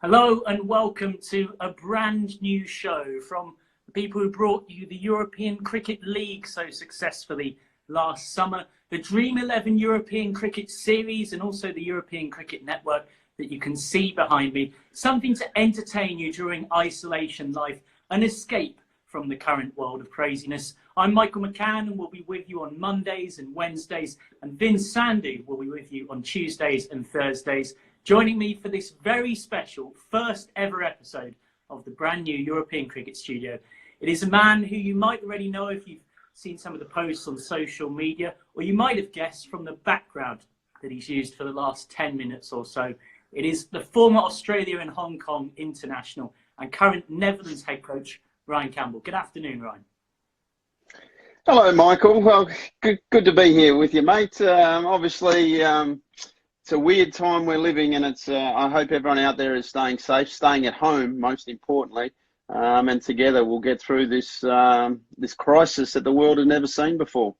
Hello and welcome to a brand new show from the people who brought you the European Cricket League so successfully last summer, the Dream 11 European Cricket Series, and also the European Cricket Network that you can see behind me. Something to entertain you during isolation life, an escape from the current world of craziness. I'm Michael McCann and will be with you on Mondays and Wednesdays, and Vince Sandu will be with you on Tuesdays and Thursdays. Joining me for this very special first ever episode of the brand new European Cricket Studio, it is a man who you might already know if you've seen some of the posts on social media, or you might have guessed from the background that he's used for the last 10 minutes or so. It is the former Australia and Hong Kong international and current Netherlands head coach, Ryan Campbell. Good afternoon, Ryan. Hello, Michael. Well, good to be here with you, mate. Obviously, it's a weird time we're living, and it's. I hope everyone out there is staying safe, staying at home, most importantly, and together we'll get through this this crisis that the world has never seen before.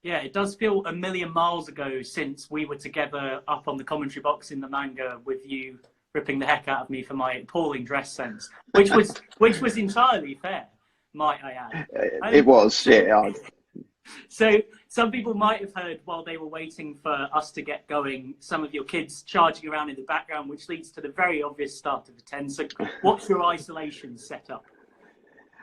Yeah, it does feel a million miles ago since we were together up on the commentary box in the manga with you ripping the heck out of me for my appalling dress sense, which was entirely fair, might I add. It was, yeah. So some people might have heard while they were waiting for us to get going, some of your kids charging around in the background, which leads to the very obvious start of the 10. So what's your isolation setup?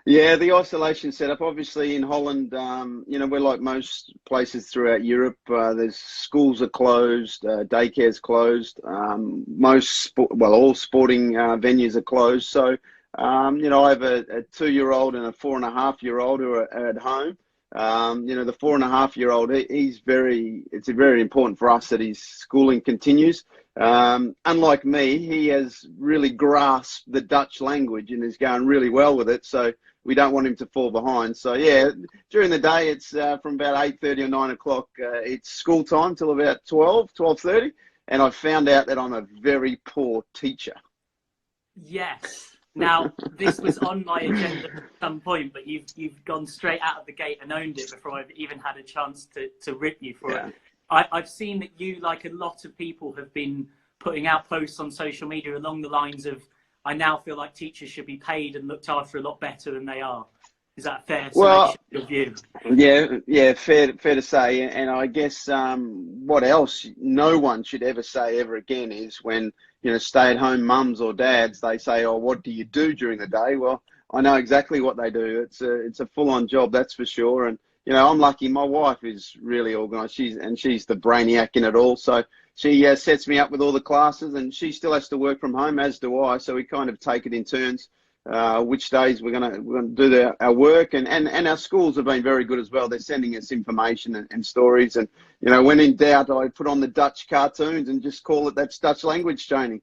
Yeah, the isolation setup, obviously in Holland, we're like most places throughout Europe. There's schools are closed, daycare's closed. All sporting venues are closed. So, I have a 2-year-old and a 4.5-year-old who are at home. The 4.5-year-old, it's very important for us that his schooling continues. Unlike me, he has really grasped the Dutch language and is going really well with it. So we don't want him to fall behind. So yeah, during the day, it's from about 8:30 or 9 o'clock. It's school time till about 12:30. And I found out that I'm a very poor teacher. Yes. Now, this was on my agenda at some point, but you've gone straight out of the gate and owned it before I've even had a chance to rip you for it. I've seen that you, like a lot of people, have been putting out posts on social media along the lines of, I now feel like teachers should be paid and looked after a lot better than they are. Is that fair? Well, of view? Yeah, fair to say. And I guess what else no one should ever say ever again is when, stay-at-home mums or dads, they say, oh, what do you do during the day? Well, I know exactly what they do. It's a full-on job, that's for sure. And, I'm lucky my wife is really organised. She's the brainiac in it all. So she sets me up with all the classes, and she still has to work from home, as do I. So we kind of take it in turns. Which days we're gonna do our work, and our schools have been very good as well. They're sending us information and stories, and when in doubt, I put on the Dutch cartoons and just call it that's Dutch language training.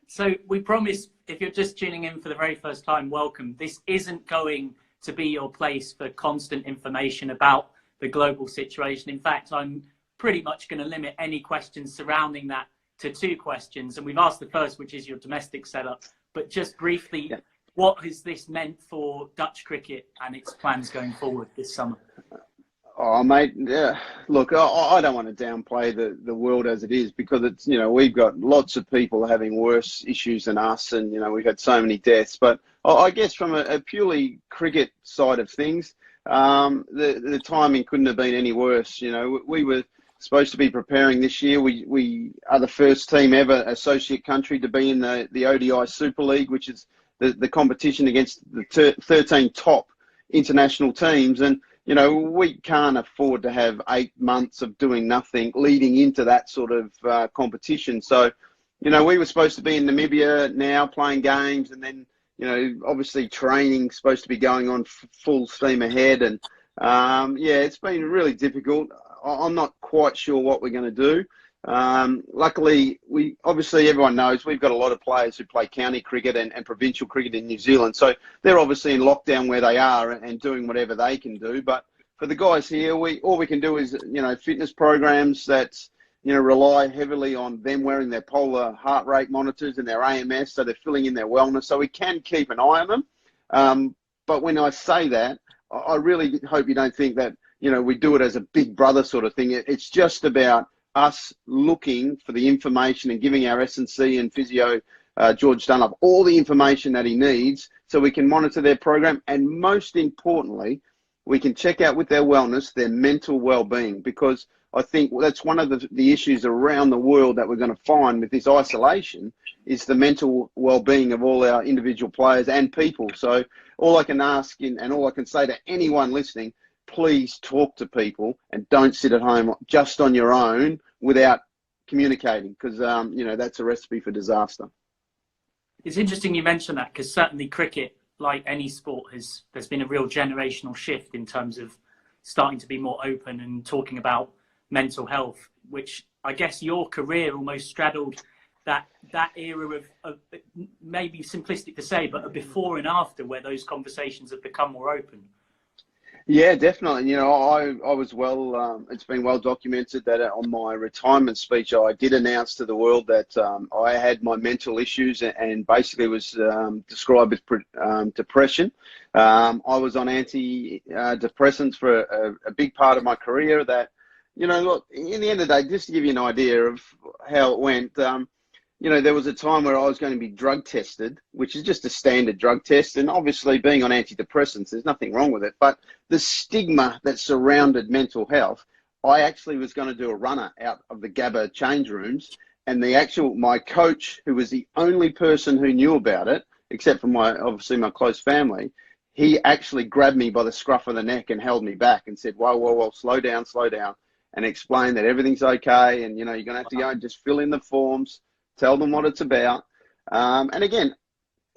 So we promise, if you're just tuning in for the very first time, welcome. This isn't going to be your place for constant information about the global situation. In fact, I'm pretty much going to limit any questions surrounding that to 2 questions, and we've asked the first, which is your domestic setup. But just briefly, What has this meant for Dutch cricket and its plans going forward this summer? Oh, mate, look, I don't want to downplay the world as it is, because it's, we've got lots of people having worse issues than us, and, we've had so many deaths. But I guess from a purely cricket side of things, the timing couldn't have been any worse. We were supposed to be preparing this year. We are the first team ever, associate country, to be in the ODI Super League, which is the competition against the 13 top international teams. And, we can't afford to have 8 months of doing nothing leading into that sort of competition. So, we were supposed to be in Namibia now playing games, and then, obviously training supposed to be going on full steam ahead. And, it's been really difficult. I'm not quite sure what we're going to do. Luckily, everyone knows we've got a lot of players who play county cricket and provincial cricket in New Zealand. So they're obviously in lockdown where they are and doing whatever they can do. But for the guys here, all we can do is, fitness programs that, rely heavily on them wearing their polar heart rate monitors and their AMS. So they're filling in their wellness. So we can keep an eye on them. But when I say that, I really hope you don't think that, we do it as a big brother sort of thing. It's just about us looking for the information and giving our S&C and physio, George Dunlop, all the information that he needs so we can monitor their program. And most importantly, we can check out with their wellness, their mental well-being, because I think that's one of the issues around the world that we're going to find with this isolation is the mental well-being of all our individual players and people. So all I can ask and all I can say to anyone listening, please talk to people and don't sit at home just on your own without communicating, because, that's a recipe for disaster. It's interesting you mention that, because certainly cricket, like any sport, there's been a real generational shift in terms of starting to be more open and talking about mental health, which I guess your career almost straddled that era of maybe simplistic to say, but a before and after where those conversations have become more open. Yeah, definitely. I was it's been well documented that on my retirement speech, I did announce to the world that I had my mental issues and basically was described as depression. I was on antidepressants for a big part of my career that, look, in the end of the day, just to give you an idea of how it went, there was a time where I was going to be drug tested, which is just a standard drug test. And obviously being on antidepressants, there's nothing wrong with it. But the stigma that surrounded mental health, I actually was going to do a runner out of the Gabba change rooms. And my coach, who was the only person who knew about it, except for obviously my close family, he actually grabbed me by the scruff of the neck and held me back and said, whoa, slow down, and explained that everything's okay. And, you're going to have to go and just fill in the forms. Tell them what it's about. And again,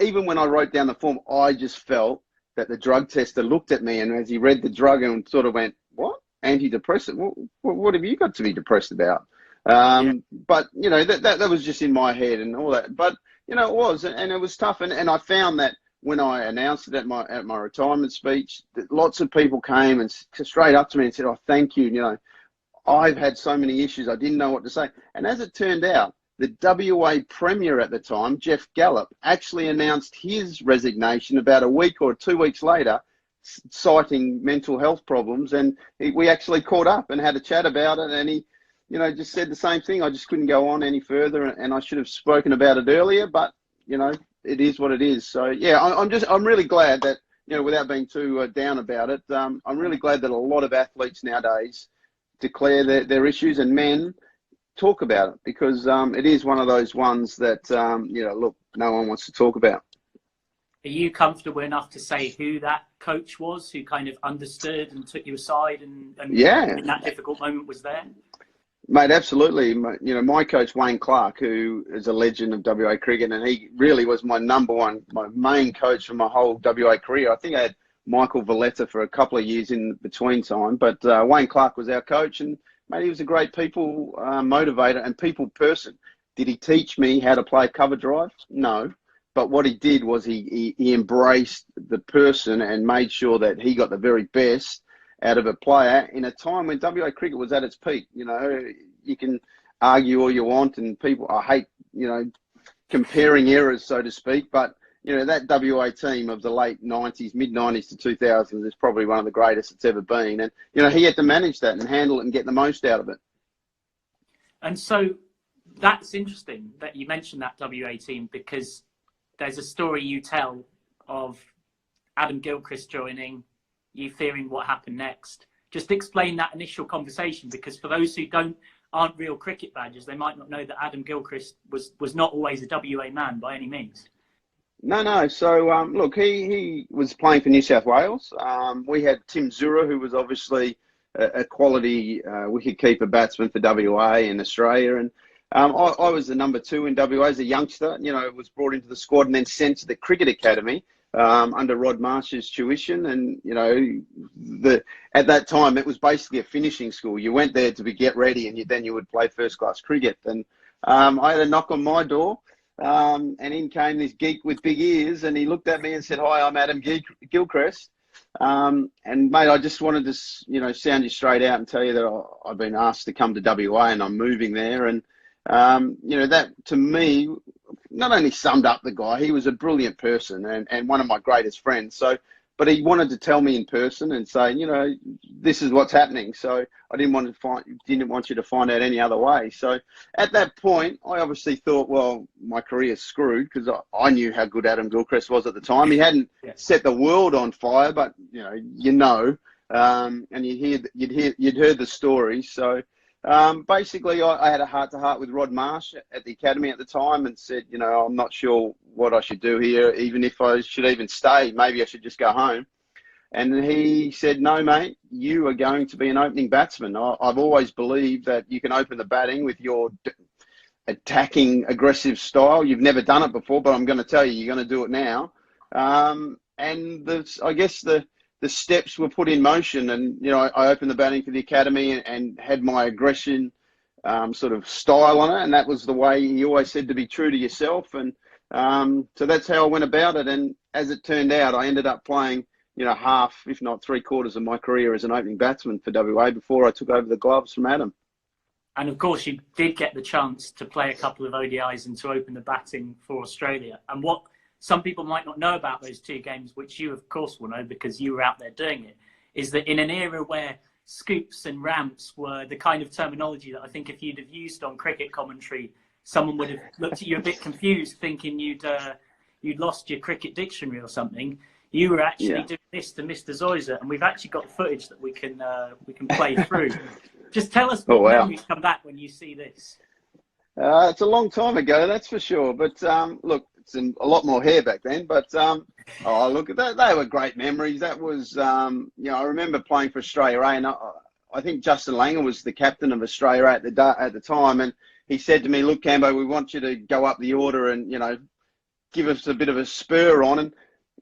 even when I wrote down the form, I just felt that the drug tester looked at me and as he read the drug and sort of went, what? Antidepressant? What have you got to be depressed about? But, that was just in my head and all that. But, it was, and it was tough. And I found that when I announced it at my retirement speech, that lots of people came and straight up to me and said, oh, thank you. I've had so many issues. I didn't know what to say. And as it turned out, the WA Premier at the time, Jeff Gallup, actually announced his resignation about a week or 2 weeks later, citing mental health problems. And we actually caught up and had a chat about it. And he, just said the same thing. I just couldn't go on any further and I should have spoken about it earlier, but, it is what it is. So, yeah, I'm really glad that, without being too down about it, I'm really glad that a lot of athletes nowadays declare their issues and men talk about it, because it is one of those ones that, look, no one wants to talk about. Are you comfortable enough to say who that coach was, who kind of understood and took you aside and in that difficult moment was there? Mate, absolutely. My coach, Wayne Clark, who is a legend of WA cricket, and he really was my my main coach for my whole WA career. I think I had Michael Valletta for a couple of years in between time, but Wayne Clark was our coach, and mate, he was a great people motivator and people person. Did he teach me how to play cover drive? No. But what he did was he embraced the person and made sure that he got the very best out of a player in a time when WA cricket was at its peak. You can argue all you want, and I hate, comparing eras, so to speak, but that WA team of the late 90s, mid-90s to 2000s is probably one of the greatest it's ever been. And, he had to manage that and handle it and get the most out of it. And so that's interesting that you mentioned that WA team, because there's a story you tell of Adam Gilchrist joining, you fearing what happened next. Just explain that initial conversation, because for those who aren't real cricket badgers, they might not know that Adam Gilchrist was not always a WA man by any means. No. So, look, he was playing for New South Wales. We had Tim Zura, who was obviously a quality wicket-keeper batsman for WA in Australia. And I was the number 2 in WA as a youngster. Was brought into the squad and then sent to the Cricket Academy under Rod Marsh's tuition. And, at that time, it was basically a finishing school. You went there to get ready and then you would play first-class cricket. And I had a knock on my door. And in came this geek with big ears, and he looked at me and said, "Hi, I'm Adam Gilchrist." And mate, I just wanted to, sound you straight out and tell you that I've been asked to come to WA and I'm moving there. And, that to me not only summed up the guy, he was a brilliant person and one of my greatest friends. So but he wanted to tell me in person and say, this is what's happening. So I didn't want you to find out any other way. So at that point, I obviously thought, well, my career's screwed, because I knew how good Adam Gilchrist was at the time. He hadn't set the world on fire, but and you'd heard the stories. So basically, I had a heart-to-heart with Rod Marsh at the academy at the time and said, I'm not sure what I should do here, even if I should even stay. Maybe I should just go home. And he said, no, mate, you are going to be an opening batsman. I've always believed that you can open the batting with your attacking, aggressive style. You've never done it before, but I'm going to tell you, you're going to do it now. I guess the steps were put in motion, and I opened the batting for the academy and had my aggression sort of style on it, and that was the way he always said, to be true to yourself. And so that's how I went about it. And as it turned out, I ended up playing half, if not three-quarters of my career as an opening batsman for WA before I took over the gloves from Adam. And of course, you did get the chance to play a couple of ODIs and to open the batting for Australia. And what some people might not know about those two games, which you of course will know because you were out there doing it, is that in an era where scoops and ramps were the kind of terminology that I think if you'd have used on cricket commentary, someone would have looked at you a bit confused, thinking you'd lost your cricket dictionary or something. You were actually doing this to Mr. Zoyser, and we've actually got footage that we can play through. Just tell us what memories come back when you see this. It's a long time ago, that's for sure. But look, it's a lot more hair back then. But look, they were great memories. That was, I remember playing for Australia A, and I think Justin Langer was the captain of Australia A at the time, and he said to me, "Look, Campbell, we want you to go up the order and give us a bit of a spur on." And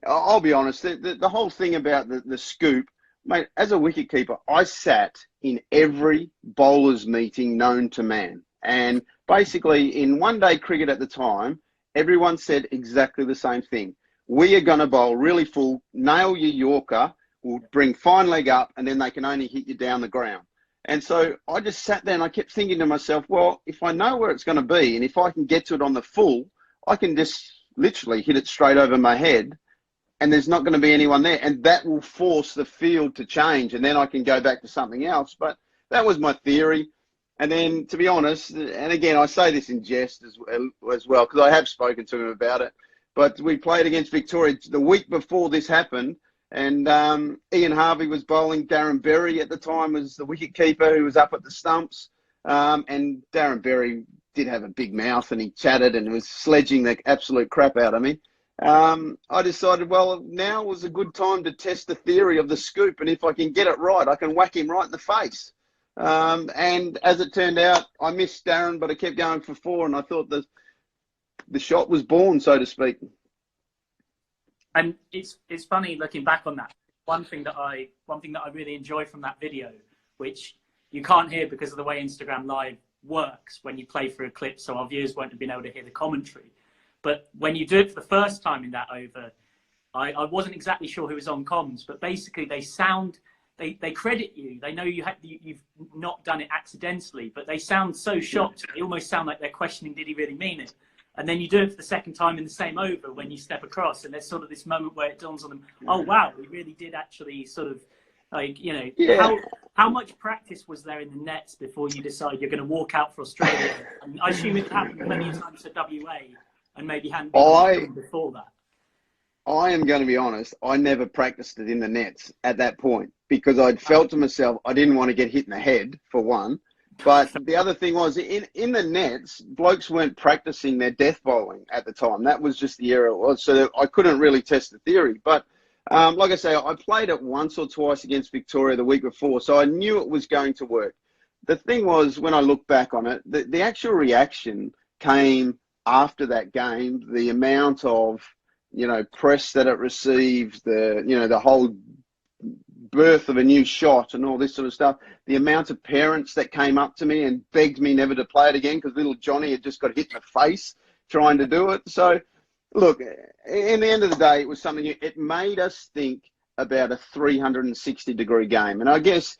I'll be honest, the whole thing about the scoop, mate, as a wicketkeeper, I sat in every bowler's meeting known to man. And basically, in one-day cricket at the time, everyone said exactly the same thing. We are going to bowl really full, nail your Yorker, we'll bring fine leg up, and then they can only hit you down the ground. And so I just sat there and I kept thinking to myself, well, if I know where it's going to be and if I can get to it on the full, I can just literally hit it straight over my head, and there's not going to be anyone there. And that will force the field to change, and then I can go back to something else. But that was my theory. And then, to be honest, and again, I say this in jest as well, because I have spoken to him about it, but we played against Victoria the week before this happened, and Ian Harvey was bowling. Darren Berry at the time was the wicketkeeper who was up at the stumps. And Darren Berry did have a big mouth, and he chatted and was sledging the absolute crap out of me. I decided, well, now was a good time to test the theory of the scoop, and if I can get it right, I can whack him right in the face. And as it turned out, I missed Darren, but I kept going for four, and I thought the shot was born, so to speak. And it's funny looking back on that. One thing that I really enjoy from that video, which you can't hear because of the way Instagram Live works when you play through a clip, so our viewers won't have been able to hear the commentary. But when you do it for the first time in that over, I wasn't exactly sure who was on comms, but basically they credit you. They know you've not done it accidentally, but they sound so shocked. They almost sound like they're questioning, did he really mean it? And then you do it for the second time in the same over when you step across, and there's sort of this moment where it dawns on them, oh, wow, we really did actually sort of, how much practice was there in the nets before you decide you're going to walk out for Australia? And I assume it happened many times for WA. And maybe hadn't been before that. I am going to be honest, I never practiced it in the nets at that point because I'd felt to myself I didn't want to get hit in the head, for one. But the other thing was, in the nets, blokes weren't practicing their death bowling at the time. That was just the era it was. So I couldn't really test the theory. But like I say, I played it once or twice against Victoria the week before, so I knew it was going to work. The thing was, when I look back on it, the actual reaction came after that game. The amount of, press that it received, the whole birth of a new shot and all this sort of stuff, the amount of parents that came up to me and begged me never to play it again because little Johnny had just got hit in the face trying to do it. So, look, in the end of the day, it was something, it made us think about a 360-degree game. And I guess,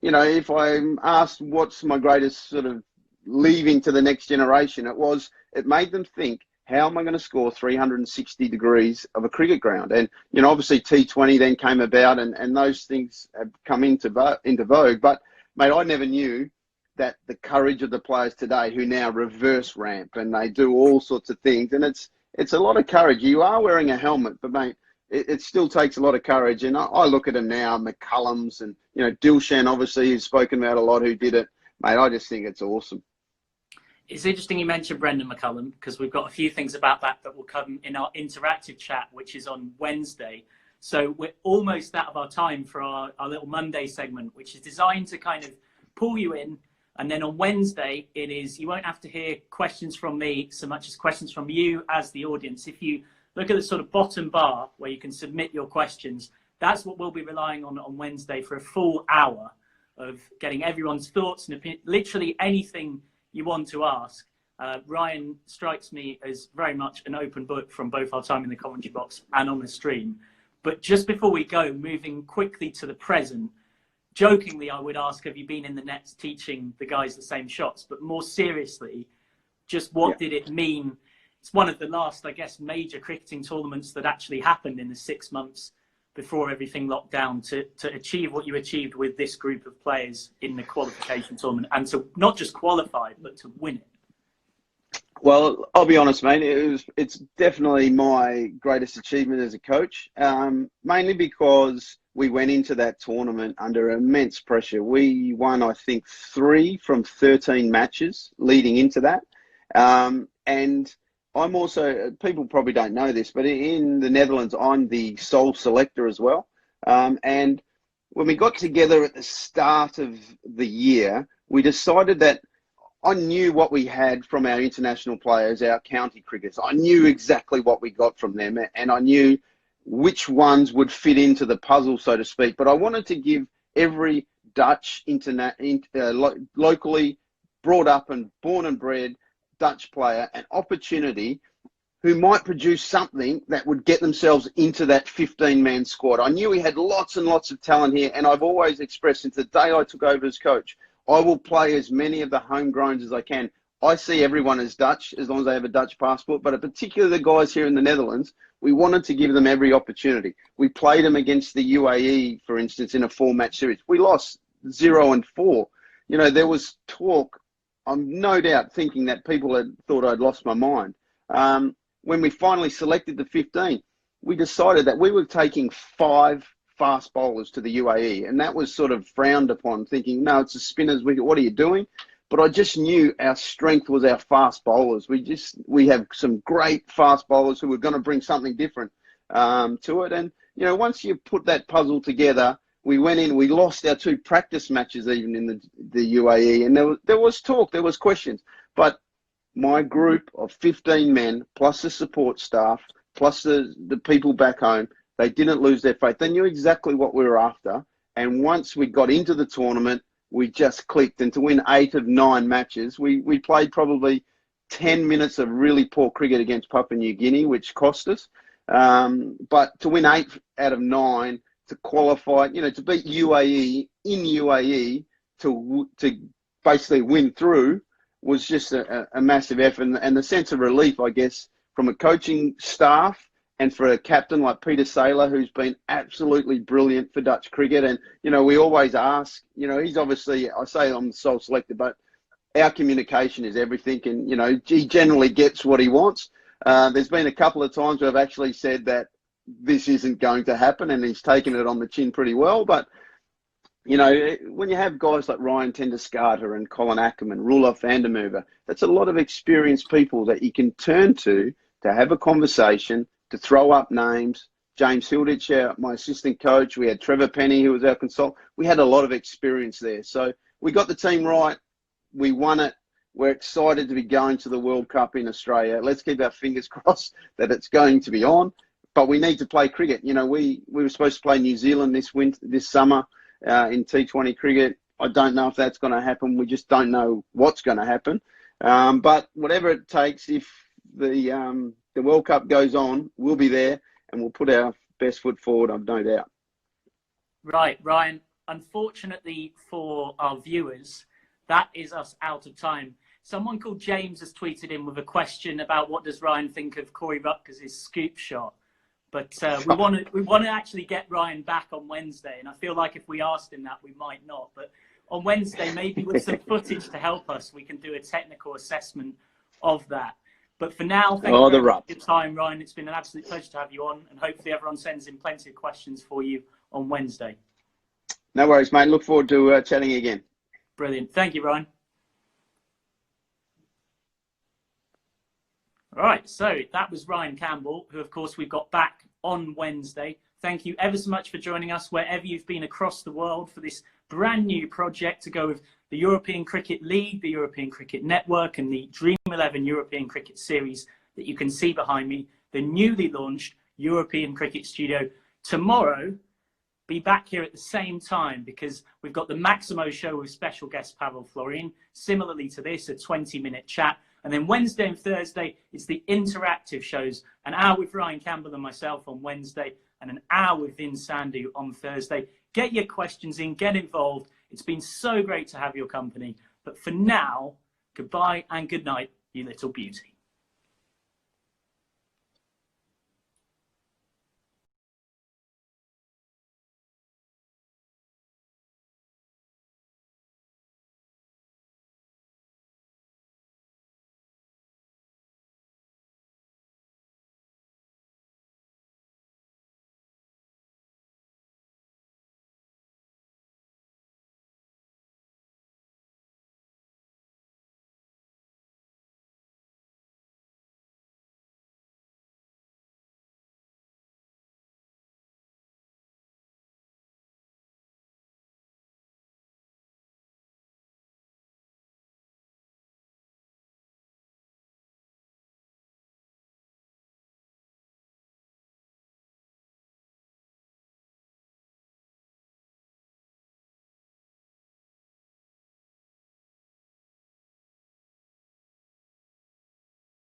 if I'm asked what's my greatest sort of leaving to the next generation, it made them think how am I going to score 360 degrees of a cricket ground? And, you know, obviously T20 then came about, and those things have come into vogue. But, mate, I never knew that the courage of the players today who now reverse ramp and they do all sorts of things. And it's a lot of courage. You are wearing a helmet, but, mate, it still takes a lot of courage. And I look at them now, McCullum's and, you know, Dilshan, obviously, who's spoken about a lot, who did it. Mate, I just think it's awesome. It's interesting you mentioned Brendan McCullum, because we've got a few things about that will come in our interactive chat, which is on Wednesday. So we're almost out of our time for our little Monday segment, which is designed to kind of pull you in. And then on Wednesday, you won't have to hear questions from me so much as questions from you as the audience. If you look at the sort of bottom bar where you can submit your questions, that's what we'll be relying on Wednesday for a full hour of getting everyone's thoughts and opinion, literally anything you want to ask. Ryan strikes me as very much an open book from both our time in the commentary box and on the stream. But just before we go, moving quickly to the present, jokingly, I would ask, have you been in the nets teaching the guys the same shots? But more seriously, just what did it mean? It's one of the last, I guess, major cricketing tournaments that actually happened in the 6 months before everything locked down, to achieve what you achieved with this group of players in the qualification tournament, and to not just qualify, but to win it. Well, I'll be honest, mate. It's definitely my greatest achievement as a coach, mainly because we went into that tournament under immense pressure. We won, I think, 3 from 13 matches leading into that. And I'm also, people probably don't know this, but in the Netherlands, I'm the sole selector as well. And when we got together at the start of the year, we decided that I knew what we had from our international players, our county cricketers. I knew exactly what we got from them, and I knew which ones would fit into the puzzle, so to speak. But I wanted to give every Dutch, locally brought up and born and bred Dutch player an opportunity who might produce something that would get themselves into that 15-man squad. I knew we had lots and lots of talent here, and I've always expressed since the day I took over as coach, I will play as many of the homegrowns as I can. I see everyone as Dutch, as long as they have a Dutch passport, but particularly the guys here in the Netherlands, we wanted to give them every opportunity. We played them against the UAE, for instance, in a 4-match series. We lost 0-4. You know, there was talk, I'm no doubt thinking that people had thought I'd lost my mind. When we finally selected the 15, we decided that we were taking 5 fast bowlers to the UAE, and that was sort of frowned upon, thinking, no, it's a spinners wicket, what are you doing? But I just knew our strength was our fast bowlers. We have some great fast bowlers who were going to bring something different to it. And, you know, once you put that puzzle together, we went in, we lost our 2 practice matches even in the UAE, and there was talk, there was questions. But my group of 15 men, plus the support staff, plus the people back home, they didn't lose their faith. They knew exactly what we were after. And once we got into the tournament, we just clicked. And to win 8 of 9 matches, we played probably 10 minutes of really poor cricket against Papua New Guinea, which cost us. But to win 8 out of 9, to qualify, you know, to beat UAE in UAE, to basically win through, was just a massive effort. And the sense of relief, I guess, from a coaching staff and for a captain like Peter Saylor, who's been absolutely brilliant for Dutch cricket. And, you know, we always ask, you know, he's obviously, I say I'm the sole selector, but our communication is everything. And, you know, he generally gets what he wants. There's been a couple of times where I've actually said that this isn't going to happen, and he's taken it on the chin pretty well. But, you know, when you have guys like Ryan Tenduscarter and Colin Ackerman, Roelof van der Merwe, that's a lot of experienced people that you can turn to have a conversation, to throw up names. James Hilditch, my assistant coach. We had Trevor Penny, who was our consultant. We had a lot of experience there. So we got the team right. We won it. We're excited to be going to the World Cup in Australia. Let's keep our fingers crossed that it's going to be on. But we need to play cricket. You know, we were supposed to play New Zealand this summer in T20 cricket. I don't know if that's going to happen. We just don't know what's going to happen. But whatever it takes, if the World Cup goes on, we'll be there and we'll put our best foot forward, I've no doubt. Right, Ryan. Unfortunately for our viewers, that is us out of time. Someone called James has tweeted in with a question about what does Ryan think of Corey Rutgers' scoop shot. But we want to actually get Ryan back on Wednesday, and I feel like if we asked him that, we might not. But on Wednesday, maybe with some footage to help us, we can do a technical assessment of that. But for now, thank you very much for your time, Ryan. It's been an absolute pleasure to have you on, and hopefully everyone sends in plenty of questions for you on Wednesday. No worries, mate. Look forward to chatting again. Brilliant. Thank you, Ryan. All right, so that was Ryan Campbell, who, of course, we've got back on Wednesday. Thank you ever so much for joining us wherever you've been across the world for this brand new project to go with the European Cricket League, the European Cricket Network, and the Dream 11 European Cricket Series that you can see behind me, the newly launched European Cricket Studio. Tomorrow, be back here at the same time because we've got the Maximo show with special guest Pavel Florin, similarly to this, a 20-minute chat. And then Wednesday and Thursday, it's the interactive shows, an hour with Ryan Campbell and myself on Wednesday, and an hour with Vin Sandhu on Thursday. Get your questions in, get involved. It's been so great to have your company. But for now, goodbye and good night, you little beauty.